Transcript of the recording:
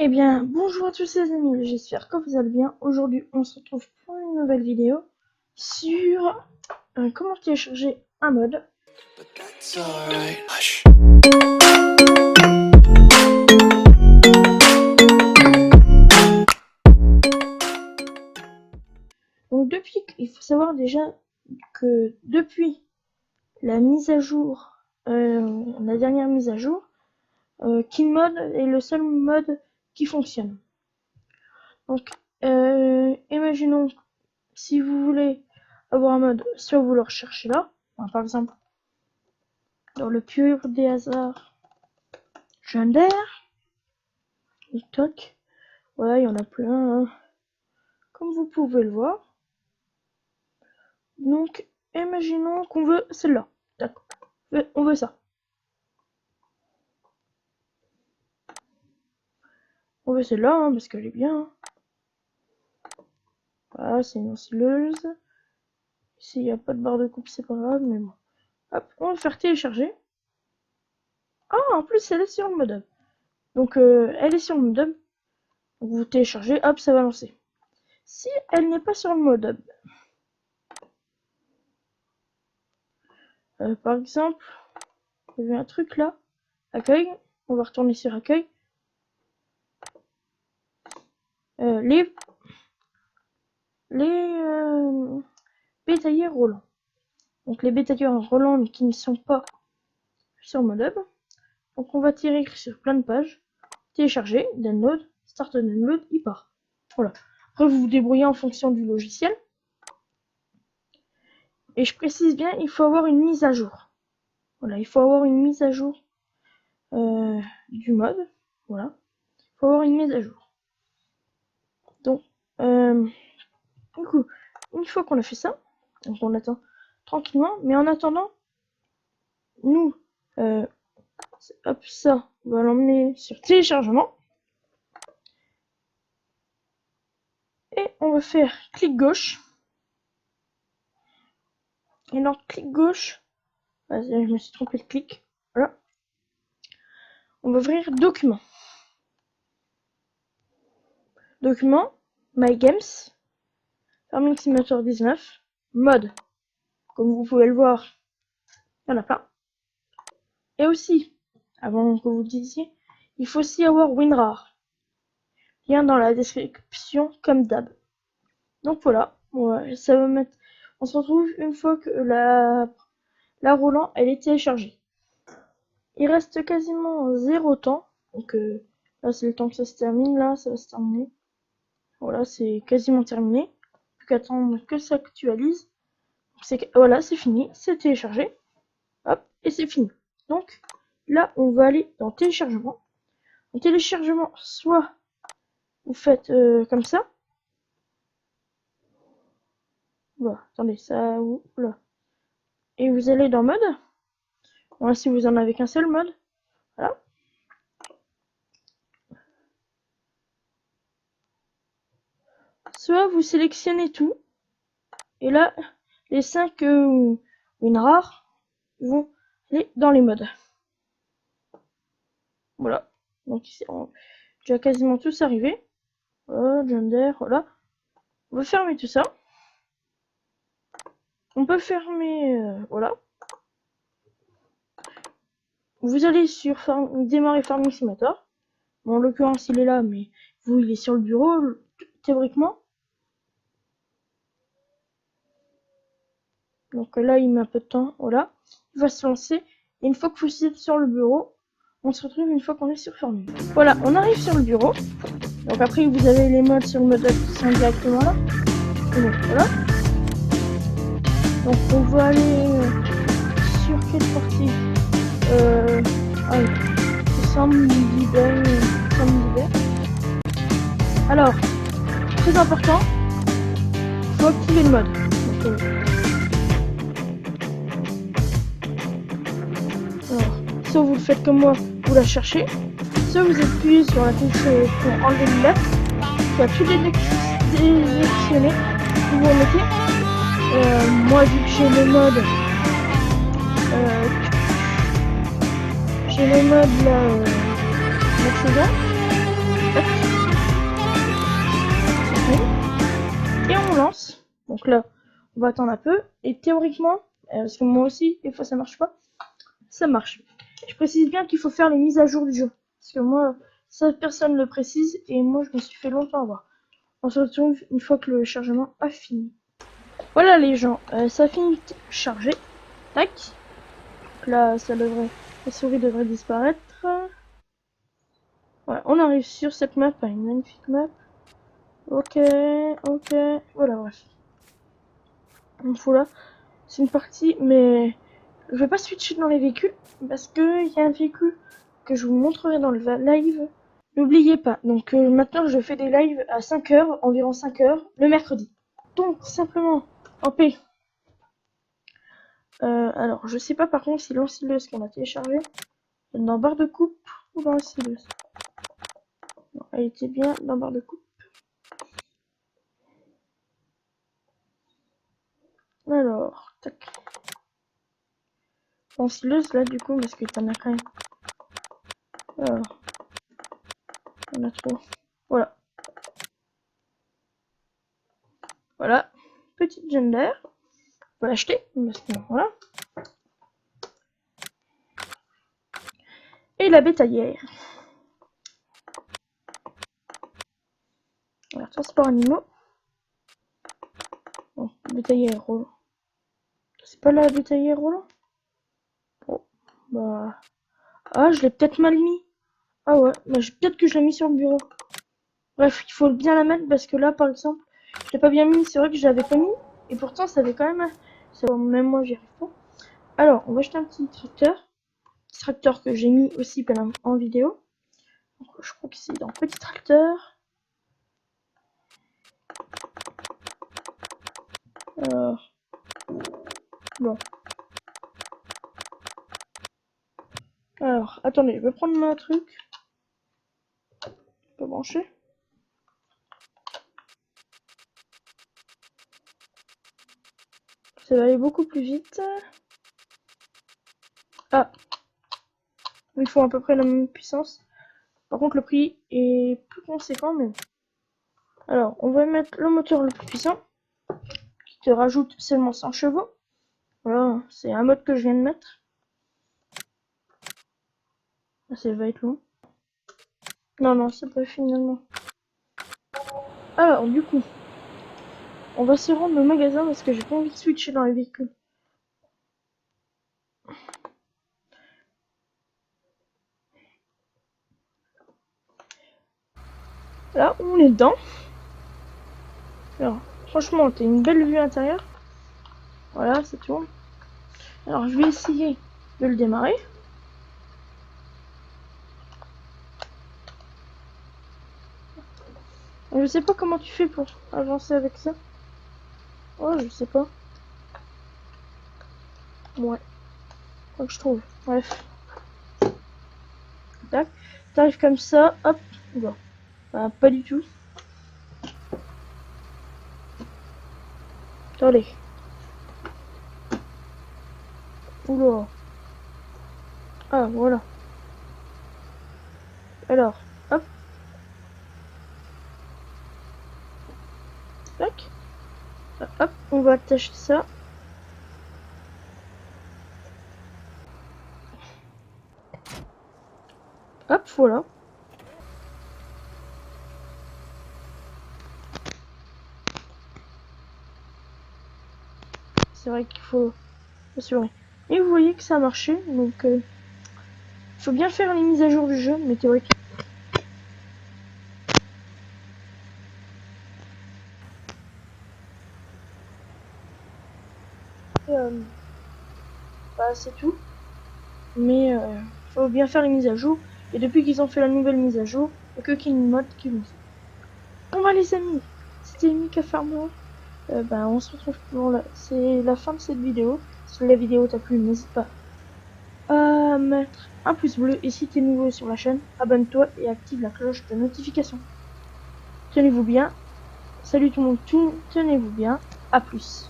Eh bien, bonjour à tous les amis, j'espère que vous allez bien. Aujourd'hui, on se retrouve pour une nouvelle vidéo sur comment télécharger un mod. Donc il faut savoir déjà que depuis la mise à jour, la dernière mise à jour, KinMod est le seul mode qui fonctionne. Donc, imaginons si vous voulez avoir un mode, soit vous le recherchez là, par exemple dans le pur des hasards, Junder, TikTok, voilà, il y en a plein, hein, comme vous pouvez le voir. Donc, imaginons qu'on veut celle-là, d'accord, on veut ça. On veut celle-là, hein, parce qu'elle est bien. Hein. Voilà, c'est une oscilleuse. S'il n'y a pas de barre de coupe, c'est pas grave, mais bon. Hop, on va faire télécharger. Ah, en plus, elle est sur le modem. Donc, elle est sur le modem. Donc, vous téléchargez, hop, ça va lancer. Si elle n'est pas sur le modem, par exemple, il y avait un truc là, accueil, on va retourner sur accueil. Les bétaillers roulants. Donc les bétaillers roulants mais qui ne sont pas sur modem. Donc on va tirer sur plein de pages, télécharger, download, start download, il part. Voilà. Après vous vous débrouillez en fonction du logiciel. Et je précise bien, il faut avoir une mise à jour. Voilà, il faut avoir une mise à jour du mode. Voilà. Il faut avoir une mise à jour. Donc, du coup, une fois qu'on a fait ça, donc on attend tranquillement, mais en attendant, nous, hop, ça, on va l'emmener sur téléchargement. Et on va faire clic gauche. Et dans clic gauche, je me suis trompé de clic. Voilà. On va ouvrir document. Document, My Games, Farming Simulator 19, mode. Comme vous pouvez le voir, il y en a plein. Et aussi, avant que vous disiez, il faut aussi avoir WinRAR. Lien dans la description comme d'hab. Donc voilà, ça va mettre. On se retrouve une fois que la roulant elle est téléchargée. Il reste quasiment 0 temps. Donc là c'est le temps que ça se termine, là ça va se terminer. Voilà, c'est quasiment terminé. Plus qu'à attendre que ça actualise. Voilà, c'est fini, c'est téléchargé. Hop, et c'est fini. Donc là on va aller dans téléchargement. En téléchargement, soit vous faites comme ça. Voilà, attendez, ça là. Et vous allez dans mode. Voilà, si vous en avez qu'un seul mode. Voilà. Soit vous sélectionnez tout. Et là, les 5 WinRAR vont aller dans les modes. Voilà. Donc ici, déjà quasiment tous arrivé. Voilà, Junder, voilà. On va fermer tout ça. On peut fermer, voilà. Vous allez sur démarrer Farming Simulator. Bon, en l'occurrence, il est là, mais vous, il est sur le bureau, théoriquement. Donc là, il met un peu de temps, voilà. Il va se lancer. Et une fois que vous êtes sur le bureau, on se retrouve une fois qu'on est sur Farming. Voilà, on arrive sur le bureau. Donc après, vous avez les modes sur le mode qui sont directement là. Et donc voilà. Donc on va aller sur quelle partie Semble libère. Alors, très important, il faut activer le mode. Donc, alors, soit vous le faites comme moi, vous la cherchez, soit vous appuyez sur la touche pour enlever le left, soit tout désélectionné, vous vous remettez. Moi, vu que j'ai le mode, là, la saison, Donc là, on va attendre un peu. Et théoriquement, parce que moi aussi, des fois ça marche pas, ça marche. Je précise bien qu'il faut faire les mises à jour du jeu. Parce que moi, ça personne ne le précise. Et moi, je me suis fait longtemps avoir. On se retrouve une fois que le chargement a fini. Voilà les gens, ça a fini de charger. Tac. Donc là, la souris devrait disparaître. Voilà, on arrive sur cette map, une magnifique map. Ok, voilà, bref. Donc voilà, c'est une partie, mais je vais pas switcher dans les véhicules, parce que il y a un véhicule que je vous montrerai dans le live. N'oubliez pas, donc maintenant je fais des lives à 5 heures, environ 5 heures, le mercredi. Donc, simplement, en paix. Alors, je sais pas par contre si l'ensileuse qu'on a téléchargée est dans barre de coupe ou dans l'ensileuse. Non, elle était bien dans barre de coupe. Alors, tac. L'ensileuse là du coup, parce que t'en as quand même. Alors, on a trop. Voilà. Voilà. Petite gender. On peut l'acheter, parce que voilà. Et la bétaillère. Alors, transport animaux. Bon, bétaillère roulant. C'est pas la bétaillère roulant? Bon, bah. Ah, je l'ai peut-être mal mis. Ah ouais, bah, peut-être que je l'ai mis sur le bureau. Bref, il faut bien la mettre parce que là, par exemple, je l'ai pas bien mis. C'est vrai que je l'avais pas mis. Et pourtant, ça avait quand même. Même moi, j'y arrive pas. Alors, on va acheter un petit tracteur. Petit tracteur que j'ai mis aussi en vidéo. Donc, je crois que c'est dans petit tracteur. Alors, bon. Alors, attendez, je vais prendre mon truc. Je peux brancher. Ça va aller beaucoup plus vite. Ah, il faut à peu près la même puissance. Par contre, le prix est plus conséquent, mais... Alors, on va mettre le moteur le plus puissant, qui te rajoute seulement 100 chevaux. Voilà, c'est un mode que je viens de mettre. Ça va être long. Non, non, c'est pas finalement. Alors, du coup, on va se rendre au magasin parce que j'ai pas envie de switcher dans les véhicules. Là, on est dedans. Alors, franchement, t'as une belle vue intérieure. Voilà, ça tourne. Alors, je vais essayer de le démarrer. Je sais pas comment tu fais pour avancer avec ça. Oh, je sais pas. Ouais. Faut que je trouve. Bref. Tac. T'arrives comme ça. Hop. Bon. Bah, pas du tout. Attendez. Oula. Ah, voilà. Alors. Hop. Tac. Hop. On va attacher ça. Hop, voilà. C'est vrai qu'il faut assurer. Et vous voyez que ça a marché, donc faut bien faire les mises à jour du jeu, mais théoriquement. Bah c'est tout. Mais faut bien faire les mises à jour. Et depuis qu'ils ont fait la nouvelle mise à jour, il n'y a que Kinmod qui nous fait. Bon bah les amis, c'était Mika Farmer. Bah on se retrouve pour c'est la fin de cette vidéo. Si la vidéo t'a plu, n'hésite pas à mettre un pouce bleu. Et si t'es nouveau sur la chaîne, abonne-toi et active la cloche de notification. Tenez-vous bien. Salut tout le monde, tenez-vous bien. À plus.